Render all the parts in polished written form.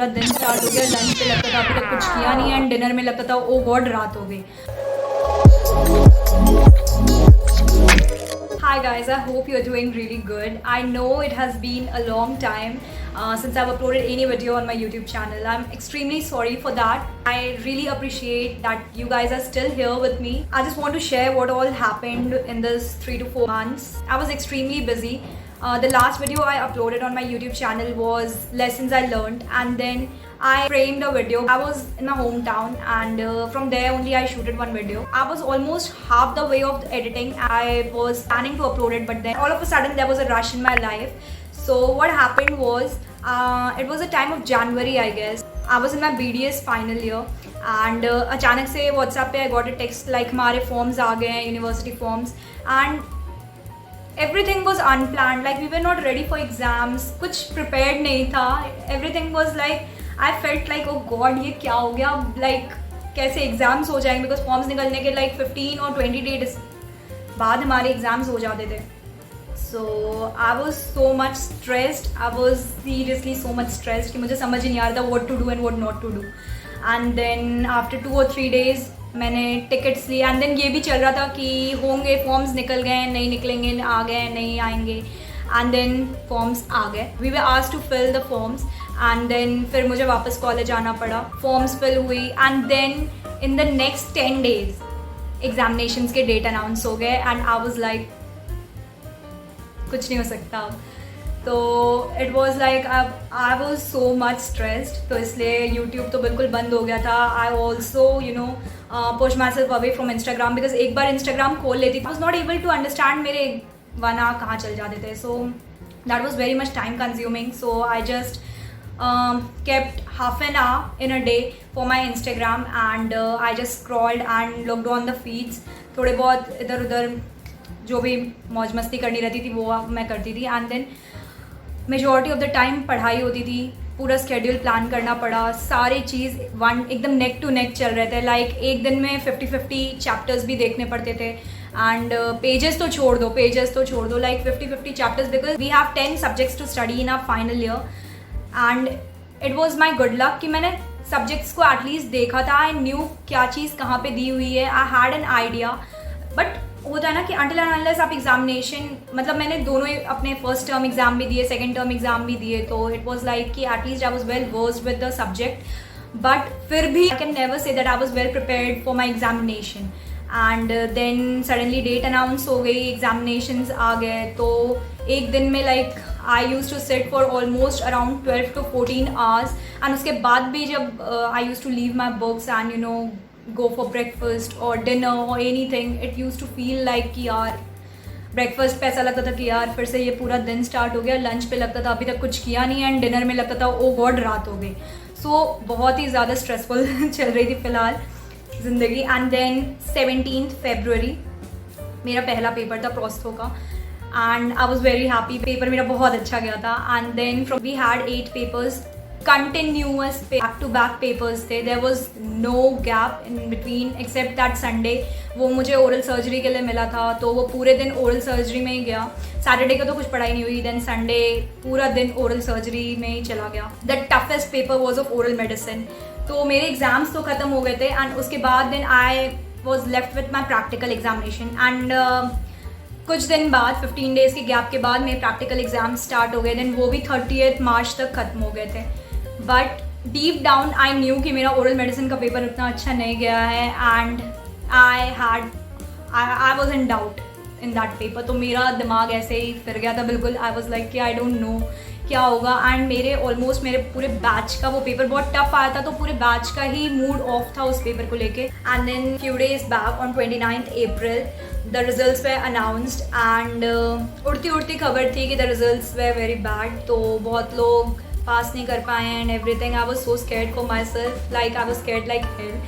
पूरा दिन स्टार्ट हो गया, लंच पे लगता था अभी तक कुछ किया नहीं एंड डिनर में लगता था ओ गॉड रात हो गई। Hi guys, I hope you're doing really good. I know it has been a long time since I've uploaded any video on my YouTube channel. I'm extremely sorry for that. I really appreciate that you guys are still here with me. I just want to share what all happened in this 3 to 4 months. I was extremely busy. The last video I uploaded on my YouTube channel was lessons I learned, and then I framed a video. I was in my hometown and from there only I shooted one video. I was almost half the way of the editing. I was planning to upload it, but then all of a sudden there was a rush in my life. So what happened was, it was a time of January I guess. I was in my BDS final year and अचानक से WhatsApp पे I got a text like हमारे forms आ गए हैं, university forms, and everything was unplanned. Like we were not ready for exams. कुछ prepared नहीं था. Everything was like I felt like oh God ये क्या हो गया, like कैसे एग्जाम्स हो जाएंगे, बिकॉज फॉर्म्स निकलने के like 15 और 20 डेज बाद हमारे एग्जाम्स हो जाते थे. So I was so much stressed, I was seriously so much stressed कि मुझे समझ ही नहीं आ रहा था what to do and what not to do. And then after 2 और 3 डेज मैंने टिकट्स लिए एंड देन ये भी चल रहा था कि होंगे फॉर्म्स, निकल गए नहीं निकलेंगे, आ गए नहीं आएंगे, एंड देन फॉर्म्स आ गए. We were asked to fill the forms and then फिर मुझे वापस कॉलेज आना पड़ा. फॉर्म्स फिल हुई and then in the next 10 days examinations के डेट अनाउंस हो गए एंड आई वाज लाइक कुछ नहीं हो सकता. तो it was like I was so much stressed, तो इसलिए यूट्यूब तो बिल्कुल बंद हो गया था. I also push myself away from Instagram, because एक बार इंस्टाग्राम खोल लेती थी, I was not able to understand मेरे 1 आवर कहाँ चल जाते थे. So that was very much time consuming. So I just kept half an hour in a day for my Instagram and I just scrolled and looked on the feeds. थोड़े बहुत इधर उधर जो भी मौज मस्ती करनी रहती थी वो मैं करती थी. And then majority of the time पढ़ाई होती थी. पूरा स्केड्यूल प्लान करना पड़ा, सारी चीज़ एकदम नेक टू नेक चल रहे थे. लाइक एक दिन में 50-50 चैप्टर्स भी देखने पड़ते थे एंड पेजेस तो छोड़ दो like 50-50 chapters, because we have 10 subjects to study in our final year. And it was my good luck कि मैंने सब्जेक्ट्स को एटलीस्ट देखा था. आई न्यू क्या चीज़ कहाँ पे दी हुई है, I had an idea. But होता है ना कि अनटिल एंड अनलेस आप एग्जामिनेशन, मतलब मैंने दोनों अपने फर्स्ट टर्म एग्जाम भी दिए, सेकेंड टर्म एग्जाम भी दिए, तो इट वॉज लाइक कि at least I was well versed with the subject. But फिर भी I can never say that I was well prepared for my examination. And then suddenly date announce हो गई, examinations आ गए. तो एक दिन में like I use to sit for almost around 12 to 14 hours. And उसके बाद भी जब I use to leave my books and go for breakfast or dinner or anything, it used to feel like कि यार ब्रेकफास्ट पे ऐसा लगता था कि यार फिर से ये पूरा दिन स्टार्ट हो गया. लंच पे लगता था अभी तक कुछ किया नहीं एंड डिनर में लगता था ओ गॉड रात हो गई. सो बहुत ही ज़्यादा स्ट्रेसफुल चल रही थी फ़िलहाल ज़िंदगी. एंड देन 17th February मेरा पहला पेपर था प्रोस्थो का and I was very happy. Paper मेरा बहुत अच्छा गया था. And then from we had 8 papers, continuous back to back papers थे. There was no gap in between except that Sunday. वो मुझे ओरल सर्जरी के लिए मिला था तो वो पूरे दिन ओरल सर्जरी में ही गया. सैटरडे को तो कुछ पढ़ाई नहीं हुई. देन संडे पूरा दिन ओरल सर्जरी में ही चला गया. The toughest paper was of oral medicine. तो मेरे एग्जाम्स तो ख़त्म हो गए थे एंड उसके बाद then I was left with my practical examination. And कुछ दिन बाद 15 डेज़ के गैप के बाद मेरे प्रैक्टिकल एग्जाम स्टार्ट हो गए. देन वो भी 30th March तक ख़त्म हो गए थे. But deep down I knew कि मेरा ओरल मेडिसिन का पेपर उतना अच्छा नहीं गया है and I was in doubt in that paper. तो मेरा दिमाग ऐसे ही फिर गया था बिल्कुल. आई वॉज लाइक कि आई डोंट नो क्या होगा. एंड मेरे पूरे बैच का वो पेपर बहुत टफ आया था, तो पूरे बैच का ही मूड ऑफ था उस पेपर को लेके. And then few days back on 29th April the results were announced and उड़ती उड़ती खबर थी कि the results were very bad. तो बहुत लोग पास नहीं कर पाए and everything. I was so scared for myself, like I was scared like hell.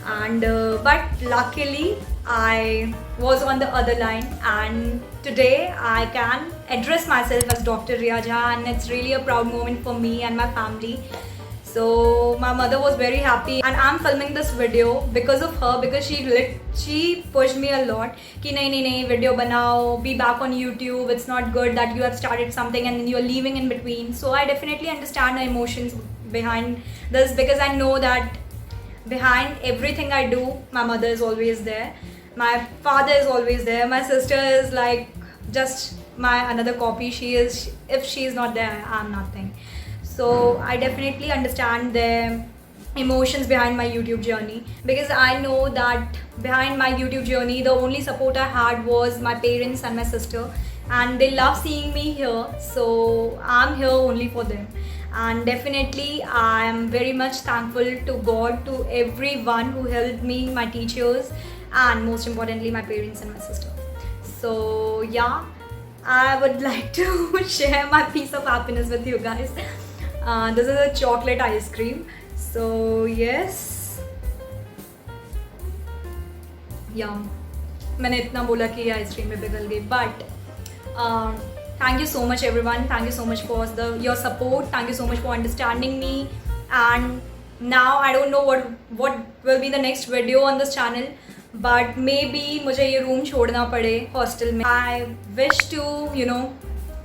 and but luckily I was on the other line, and today I can address myself as Dr. Riya Jha, and it's really a proud moment for me and my family. So my mother was very happy, and I'm filming this video because of her, because she pushed me a lot कि नहीं video बनाओ, be back on YouTube, it's not good that you have started something and then you're leaving in between. So I definitely understand her emotions behind this, because I know that behind everything I do, my mother is always there, my father is always there, my sister is like just my another copy. If she is not there, I'm nothing. So I definitely understand the emotions behind my YouTube journey, because I know that behind my YouTube journey, the only support I had was my parents and my sister, and they love seeing me here. So I'm here only for them. And definitely I am very much thankful to God, to everyone who helped me, my teachers, and most importantly my parents and my sister. So yeah, I would like to share my piece of happiness with you guys. This is a chocolate ice cream. So yes, yum. मैंने इतना बोला कि ice cream में पिघल गई, but thank you so much everyone, thank you so much for your support, thank you so much for understanding me. And now I don't know what will be the next video on this channel, but maybe मुझे ये room छोड़ना पड़े hostel में. I wish to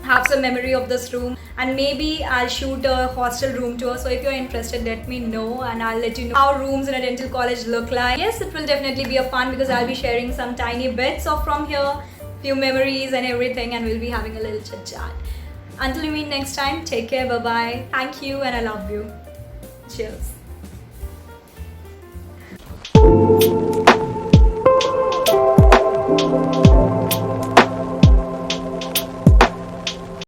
have some memory of this room, and maybe I'll shoot a hostel room tour. So if you're interested, let me know and I'll let you know how rooms in a dental college look like. Yes, it will definitely be a fun, because I'll be sharing some tiny bits of from here, few memories and everything, and we'll be having a little chit chat. Until we meet next time, take care, bye bye, thank you, and I love you. Cheers.